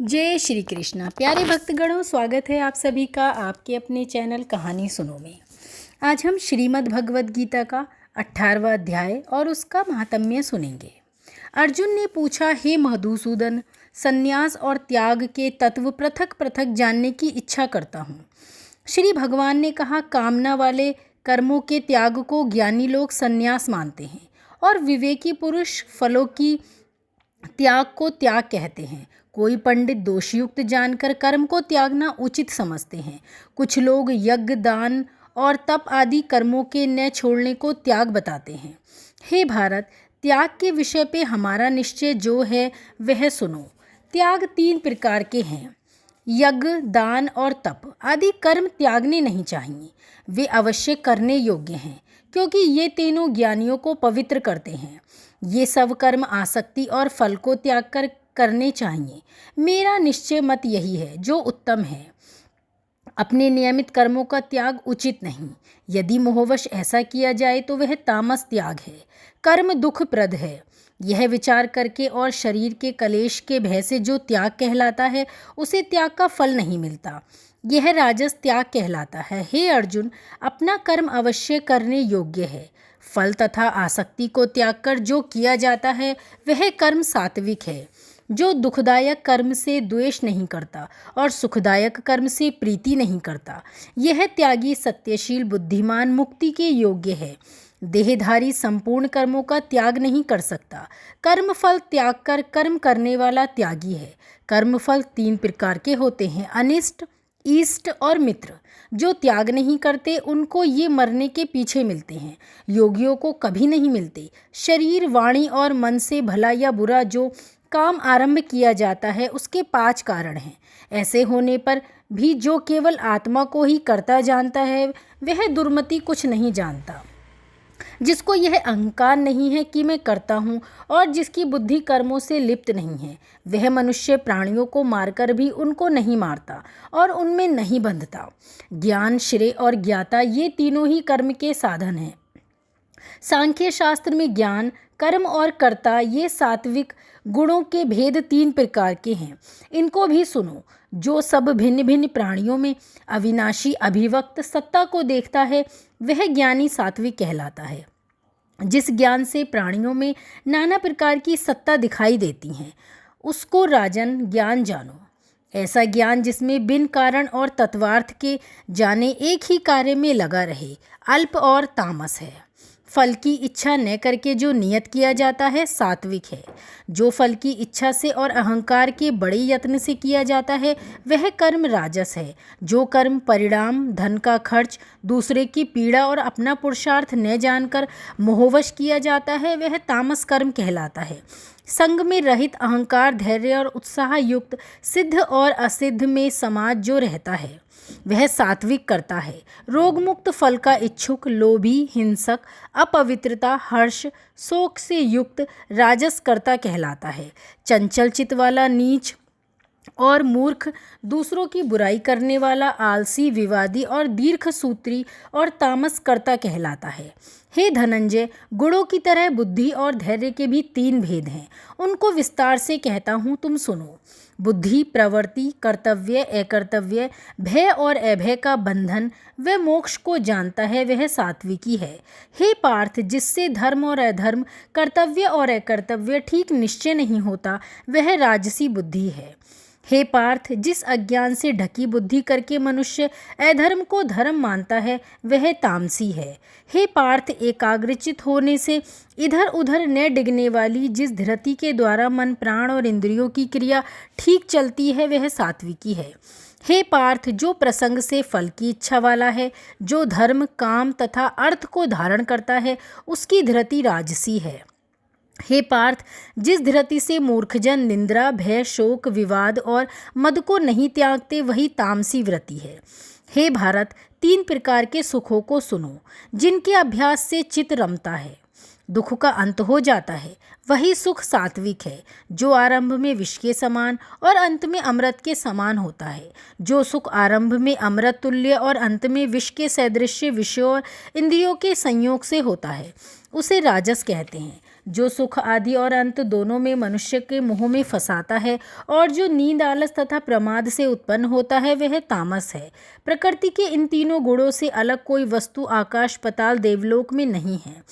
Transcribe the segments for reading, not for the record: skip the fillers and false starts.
जय श्री कृष्णा। प्यारे भक्तगणों, स्वागत है आप सभी का आपके अपने चैनल कहानी सुनो में। आज हम श्रीमद् भगवद गीता का 18वां अध्याय और उसका महात्म्य सुनेंगे। अर्जुन ने पूछा, हे मधुसूदन, संन्यास और त्याग के तत्व पृथक पृथक जानने की इच्छा करता हूँ। श्री भगवान ने कहा, कामना वाले कर्मों के त्याग को ज्ञानी लोग संन्यास मानते हैं और विवेकी पुरुष फलों की त्याग को त्याग कहते हैं। कोई पंडित दोषयुक्त जानकर कर्म को त्यागना उचित समझते हैं। कुछ लोग यज्ञ, दान और तप आदि कर्मों के न छोड़ने को त्याग बताते हैं। हे भारत, त्याग के विषय पे हमारा निश्चय जो है वह सुनो। त्याग 3 प्रकार के हैं। यज्ञ, दान और तप आदि कर्म त्यागने नहीं चाहिए। वे अवश्य करने योग्य हैं, क्योंकि ये तीनों ज्ञानियों को पवित्र करते हैं। ये सब कर्म आसक्ति और फल को त्याग कर करने चाहिए। मेरा निश्चय मत यही है जो उत्तम है। अपने नियमित कर्मों का त्याग उचित नहीं। यदि मोहवश ऐसा किया जाए तो वह तामस त्याग है। कर्म दुखप्रद है। यह विचार करके और शरीर के कलेश के भय से जो त्याग कहलाता है उसे त्याग का फल नहीं मिलता। यह राजस त्याग कहलाता है। हे अर्जुन, अपना कर्म अवश्य करने योग्य है। फल तथा आसक्ति को त्याग कर जो किया जाता है वह कर्म सात्विक है। जो दुखदायक कर्म से द्वेष नहीं करता और सुखदायक कर्म से प्रीति नहीं करता, यह त्यागी सत्यशील बुद्धिमान मुक्ति के योग्य है। देहधारी संपूर्ण कर्मों का त्याग नहीं कर सकता। कर्मफल त्याग कर कर्म करने वाला त्यागी है। कर्मफल 3 प्रकार के होते हैं, अनिष्ट, इष्ट और मित्र। जो त्याग नहीं करते उनको ये मरने के पीछे मिलते हैं, योगियों को कभी नहीं मिलते। शरीर, वाणी और मन से भला या बुरा जो काम आरंभ किया जाता है उसके 5 कारण हैं। ऐसे होने पर भी जो केवल आत्मा को ही करता जानता है वह दुर्मति कुछ नहीं जानता। जिसको यह अहंकार नहीं है कि मैं करता हूँ और जिसकी बुद्धि कर्मों से लिप्त नहीं है, वह मनुष्य प्राणियों को मारकर भी उनको नहीं मारता और उनमें नहीं बंधता। ज्ञान, श्रेय और ज्ञाता ये तीनों ही कर्म के साधन हैं। सांख्य शास्त्र में ज्ञान, कर्म और कर्ता ये सात्विक गुणों के भेद 3 प्रकार के हैं। इनको भी सुनो। जो सब भिन्न भिन्न प्राणियों में अविनाशी अभिव्यक्त सत्ता को देखता है वह ज्ञानी सात्विक कहलाता है। जिस ज्ञान से प्राणियों में नाना प्रकार की सत्ता दिखाई देती हैं उसको राजन ज्ञान जानो। ऐसा ज्ञान जिसमें बिन कारण और तत्वार्थ के जाने एक ही कार्य में लगा रहे, अल्प और तामस है। फल की इच्छा न करके जो नियत किया जाता है सात्विक है। जो फल की इच्छा से और अहंकार के बड़े यत्न से किया जाता है वह कर्म राजस है। जो कर्म परिणाम, धन का खर्च, दूसरे की पीड़ा और अपना पुरुषार्थ न जानकर मोहवश किया जाता है वह तामस कर्म कहलाता है। संग में रहित, अहंकार, धैर्य और उत्साह युक्त, सिद्ध और असिद्ध में समाज जो रहता है वह सात्विक करता है। रोग मुक्त, फल का इच्छुक, लोभी, हिंसक, अपवित्रता, हर्ष, शोक से युक्त राजस कर्ता कहलाता है। चंचल चित वाला नीच और मूर्ख, दूसरों की बुराई करने वाला, आलसी, विवादी और दीर्घ सूत्री और तामस कर्ता कहलाता है। हे धनंजय, गुणों की तरह बुद्धि और धैर्य के भी 3 भेद हैं। उनको विस्तार से कहता हूँ, तुम सुनो। बुद्धि, प्रवृत्ति, कर्तव्य, अकर्तव्य, भय और अभय का बंधन वह मोक्ष को जानता है वह सात्विकी है। हे पार्थ, जिससे धर्म और अधर्म, कर्तव्य और अकर्तव्य ठीक निश्चय नहीं होता वह राजसी बुद्धि है। हे पार्थ, जिस अज्ञान से ढकी बुद्धि करके मनुष्य अधर्म को धर्म मानता है वह तामसी है। हे पार्थ, एकाग्रचित होने से इधर उधर न डिगने वाली जिस धृति के द्वारा मन, प्राण और इंद्रियों की क्रिया ठीक चलती है वह सात्विकी है। हे पार्थ, जो प्रसंग से फल की इच्छा वाला है, जो धर्म, काम तथा अर्थ को धारण करता है उसकी धृति राजसी है। हे पार्थ, जिस धृति से मूर्खजन निंद्रा, भय, शोक, विवाद और मद को नहीं त्यागते वही तामसी वृत्ति है। हे भारत, 3 प्रकार के सुखों को सुनो जिनके अभ्यास से चित्त रमता है, दुख का अंत हो जाता है, वही सुख सात्विक है। जो आरंभ में विष के समान और अंत में अमृत के समान होता है। जो सुख आरंभ में अमृत तुल्य और अंत में विष के सदृश्य विषयों और इंद्रियों के संयोग से होता है उसे राजस कहते हैं। जो सुख आदि और अंत दोनों में मनुष्य के मुंह में फंसाता है और जो नींद, आलस तथा प्रमाद से उत्पन्न होता है वह तामस है। प्रकृति के इन तीनों गुणों से अलग कोई वस्तु आकाश, पाताल, देवलोक में नहीं है।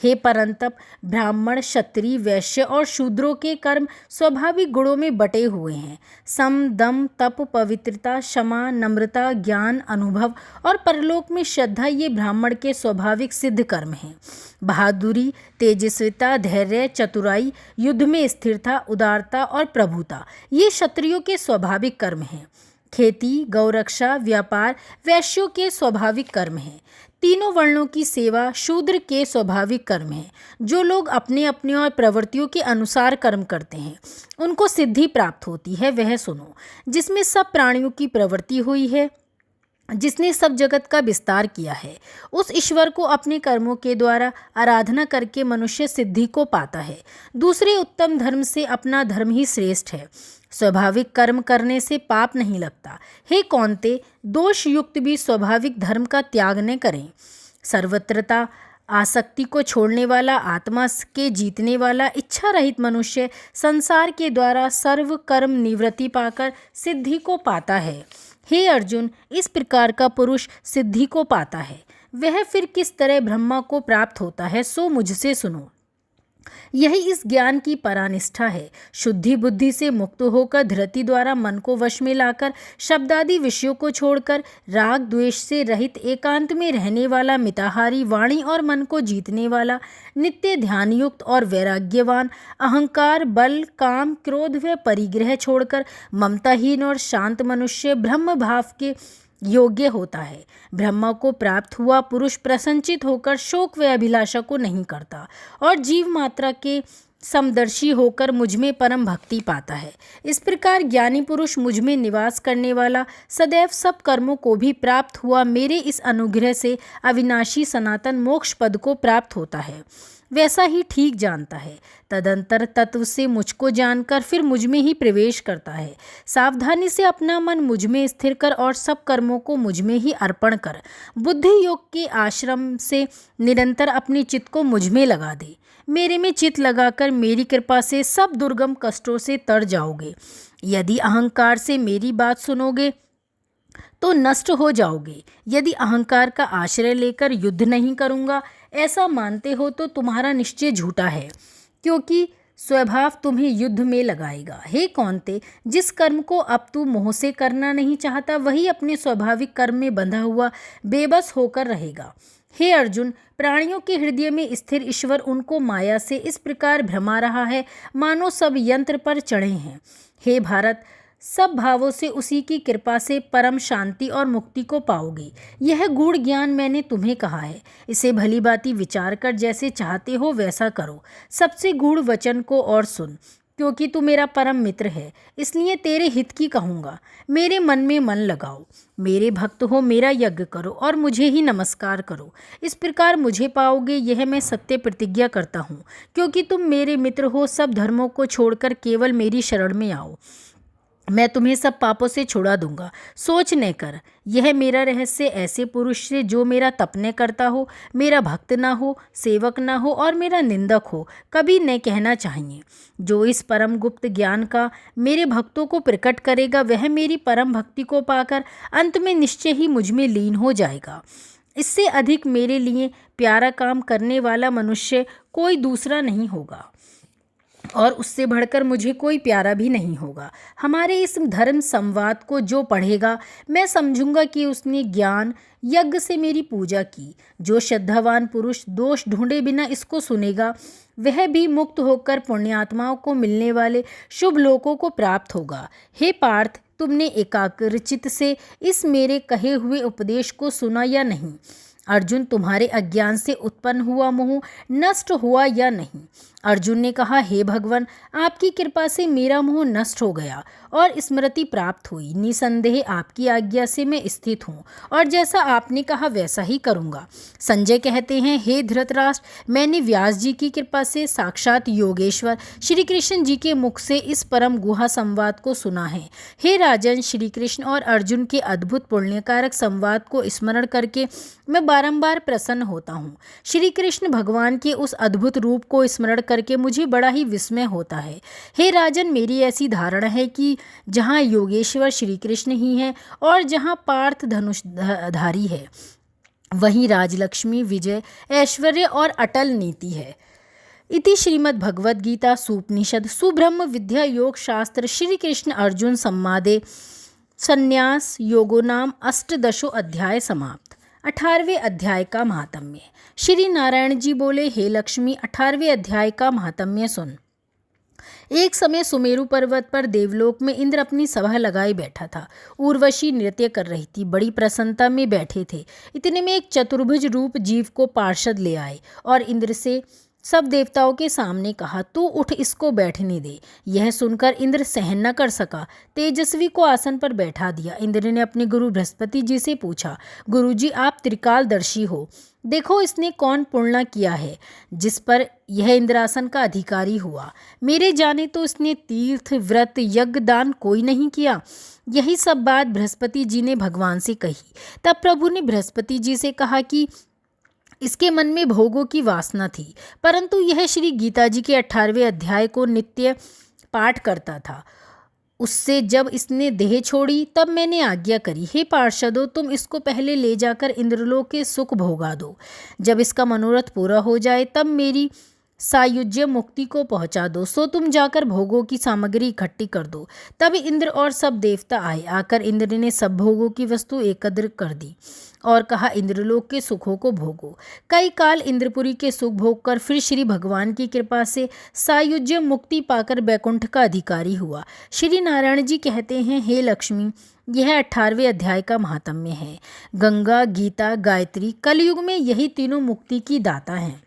हे परंतप, ब्राह्मण, क्षत्रिय, वैश्य और शूद्रों के कर्म स्वाभाविक गुणों में बटे हुए हैं। सम, दम, तप, पवित्रता, क्षमा, नम्रता, ज्ञान, अनुभव और परलोक में श्रद्धा ये ब्राह्मण के स्वाभाविक सिद्ध कर्म हैं। बहादुरी, तेजस्विता, धैर्य, चतुराई, युद्ध में स्थिरता, उदारता और प्रभुता ये क्षत्रियों के स्वाभाविक कर्म हैं। खेती, गौरक्षा, व्यापार वैश्यों के स्वाभाविक कर्म हैं। तीनों वर्णों की सेवा शूद्र के स्वाभाविक कर्म हैं। जो लोग अपने अपने और प्रवृत्तियों के अनुसार कर्म करते हैं उनको सिद्धि प्राप्त होती है, वह सुनो। जिसमें सब प्राणियों की प्रवृत्ति हुई है, जिसने सब जगत का विस्तार किया है, उस ईश्वर को अपने कर्मों के द्वारा आराधना करके मनुष्य सिद्धि को पाता है। दूसरे उत्तम धर्म से अपना धर्म ही श्रेष्ठ है। स्वाभाविक कर्म करने से पाप नहीं लगता। हे कौन्ते, दोष युक्त भी स्वाभाविक धर्म का त्याग न करें। सर्वत्रता, आसक्ति को छोड़ने वाला, आत्मा के जीतने वाला, इच्छा रहित मनुष्य संसार के द्वारा सर्व कर्म निवृत्ति पाकर सिद्धि को पाता है। हे अर्जुन, इस प्रकार का पुरुष सिद्धि को पाता है। वह फिर किस तरह ब्रह्मा को प्राप्त होता है सो मुझसे सुनो। यही इस ज्ञान की परानिष्ठा है। शुद्धि बुद्धि से मुक्त होकर धृति द्वारा मन को वश में लाकर शब्दादि विषयों को छोड़कर राग द्वेष से रहित एकांत में रहने वाला, मिताहारी, वाणी और मन को जीतने वाला, नित्य ध्यान युक्त और वैराग्यवान, अहंकार, बल, काम, क्रोध व परिग्रह छोड़कर ममताहीन और शांत मनुष्य ब्रह्म भाव के योग्य होता है। ब्रह्मा को प्राप्त हुआ पुरुष प्रसन्नचित होकर शोक व अभिलाषा को नहीं करता और जीव मात्रा के समदर्शी होकर मुझ में परम भक्ति पाता है। इस प्रकार ज्ञानी पुरुष मुझ में निवास करने वाला, सदैव सब कर्मों को भी प्राप्त हुआ मेरे इस अनुग्रह से अविनाशी सनातन मोक्ष पद को प्राप्त होता है, वैसा ही ठीक जानता है। तदंतर तत्व से मुझको जानकर फिर मुझ में ही प्रवेश करता है। सावधानी से अपना मन मुझ में स्थिर कर और सब कर्मों को मुझ में ही अर्पण कर बुद्धि योग के आश्रम से निरंतर अपने चित्त को मुझ में लगा दे। मेरे में चित्त लगाकर मेरी कृपा से सब दुर्गम कष्टों से तर जाओगे। यदि अहंकार से मेरी बात सुनोगे तो नष्ट हो जाओगे। यदि अहंकार का आश्रय लेकर युद्ध नहीं करूँगा ऐसा मानते हो तो तुम्हारा निश्चय झूठा है, क्योंकि स्वभाव तुम्हें युद्ध में लगाएगा। हे कौन्ते, जिस कर्म को अब तू मोह से करना नहीं चाहता वही अपने स्वाभाविक कर्म में बंधा हुआ बेबस होकर रहेगा। हे अर्जुन, प्राणियों के हृदय में स्थिर ईश्वर उनको माया से इस प्रकार भ्रमा रहा है मानो सब यंत्र पर चढ़े हैं। हे भारत, सब भावों से उसी की कृपा से परम शांति और मुक्ति को पाओगे। यह गूढ़ ज्ञान मैंने तुम्हें कहा है, इसे भली भांति विचार कर जैसे चाहते हो वैसा करो। सबसे गूढ़ वचन को और सुन, क्योंकि तू मेरा परम मित्र है, इसलिए तेरे हित की कहूँगा। मेरे मन में मन लगाओ, मेरे भक्त हो, मेरा यज्ञ करो और मुझे ही नमस्कार करो। इस प्रकार मुझे पाओगे, यह मैं सत्य प्रतिज्ञा करता हूँ। क्योंकि तुम मेरे मित्र हो, सब धर्मों को छोड़कर केवल मेरी शरण में आओ, मैं तुम्हें सब पापों से छुड़ा दूंगा। सोच न कर, यह मेरा रहस्य ऐसे पुरुष से जो मेरा तप न करता हो, मेरा भक्त ना हो, सेवक ना हो और मेरा निंदक हो, कभी न कहना चाहिए। जो इस परम गुप्त ज्ञान का मेरे भक्तों को प्रकट करेगा वह मेरी परम भक्ति को पाकर अंत में निश्चय ही मुझ में लीन हो जाएगा। इससे अधिक मेरे लिए प्यारा काम करने वाला मनुष्य कोई दूसरा नहीं होगा और उससे बढ़कर मुझे कोई प्यारा भी नहीं होगा। हमारे इस धर्म संवाद को जो पढ़ेगा मैं समझूंगा कि उसने ज्ञान यज्ञ से मेरी पूजा की। जो श्रद्धावान पुरुष दोष ढूंढे बिना इसको सुनेगा वह भी मुक्त होकर पुण्यात्माओं को मिलने वाले शुभ लोकों को प्राप्त होगा। हे पार्थ, तुमने एकाग्रचित्त से इस मेरे कहे हुए उपदेश को सुना या नहीं? अर्जुन, तुम्हारे अज्ञान से उत्पन्न हुआ मोह नष्ट हुआ या नहीं? अर्जुन ने कहा, हे भगवान, आपकी कृपा से मेरा मोह नष्ट हो गया और स्मृति प्राप्त हुई। निसंदेह आपकी आज्ञा से मैं स्थित हूँ और जैसा आपने कहा वैसा ही करूँगा। संजय कहते हैं, हे धृतराष्ट्र, मैंने व्यास जी की कृपा से साक्षात योगेश्वर श्री कृष्ण जी के मुख से इस परम गुहा संवाद को सुना है। हे राजन, श्री कृष्ण और अर्जुन के अद्भुत पुण्यकारक संवाद को स्मरण करके मैं बारंबार प्रसन्न होता हूँ। श्री कृष्ण भगवान के उस अद्भुत रूप को स्मरण करके मुझे बड़ा ही विस्मय होता है। हे राजन, मेरी ऐसी धारणा है कि जहाँ योगेश्वर श्री कृष्ण ही हैं और जहाँ पार्थ धनुषधारी है, वहीं राजलक्ष्मी, विजय, ऐश्वर्य और अटल नीति है। इति श्रीमद् भगवद गीता सूपनिषद सुब्रह्म विद्या योग शास्त्र श्री कृष्ण अर्जुन संवादे संन्यास योगो नाम अष्टदशो अध्याय समाप्त। 18वें अध्याय का महात्म्य। श्री नारायण जी बोले, हे लक्ष्मी, 18वें अध्याय का महात्म्य सुन। एक समय सुमेरु पर्वत पर देवलोक में इंद्र अपनी सभा लगाए बैठा था। उर्वशी नृत्य कर रही थी, बड़ी प्रसन्नता में बैठे थे। इतने में एक चतुर्भुज रूप जीव को पार्षद ले आए और इंद्र से सब देवताओं के सामने कहा, तू उठ, इसको बैठने दे। यह सुनकर इंद्र सहन न कर सका, तेजस्वी को आसन पर बैठा दिया। इंद्र ने अपने गुरु बृहस्पति जी से पूछा, गुरुजी, आप त्रिकालदर्शी हो, देखो इसने कौन पुण्य किया है जिस पर यह इंद्रासन का अधिकारी हुआ। मेरे जाने तो इसने तीर्थ, व्रत, यज्ञ, दान कोई नहीं किया। यही सब बात बृहस्पति जी ने भगवान से कही। तब प्रभु ने बृहस्पति जी से कहा कि इसके मन में भोगों की वासना थी, परंतु यह श्री गीता जी के 18वें अध्याय को नित्य पाठ करता था। उससे जब इसने देह छोड़ी तब मैंने आज्ञा करी, हे पार्षदों, तुम इसको पहले ले जाकर इंद्रलोक के सुख भोगा दो। जब इसका मनोरथ पूरा हो जाए तब मेरी सायुज्य मुक्ति को पहुंचा दो। सो तुम जाकर भोगों की सामग्री इकट्ठी कर दो। तब इंद्र और सब देवता आए। आकर इंद्र ने सब भोगों की वस्तु एकत्र कर दी और कहा, इंद्रलोक के सुखों को भोगो। कई काल इंद्रपुरी के सुख भोग कर फिर श्री भगवान की कृपा से सायुज्य मुक्ति पाकर बैकुंठ का अधिकारी हुआ। श्री नारायण जी कहते हैं, हे लक्ष्मी, यह 18वें अध्याय का महात्म्य है। गंगा, गीता, गायत्री कलयुग में यही तीनों मुक्ति की दाता हैं।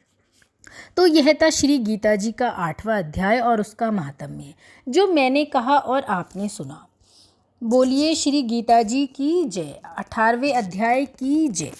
तो यह था श्री गीता जी का 8वां अध्याय और उसका महात्म्य, जो मैंने कहा और आपने सुना। बोलिए श्री गीता जी की जय। 18वें अध्याय की जय।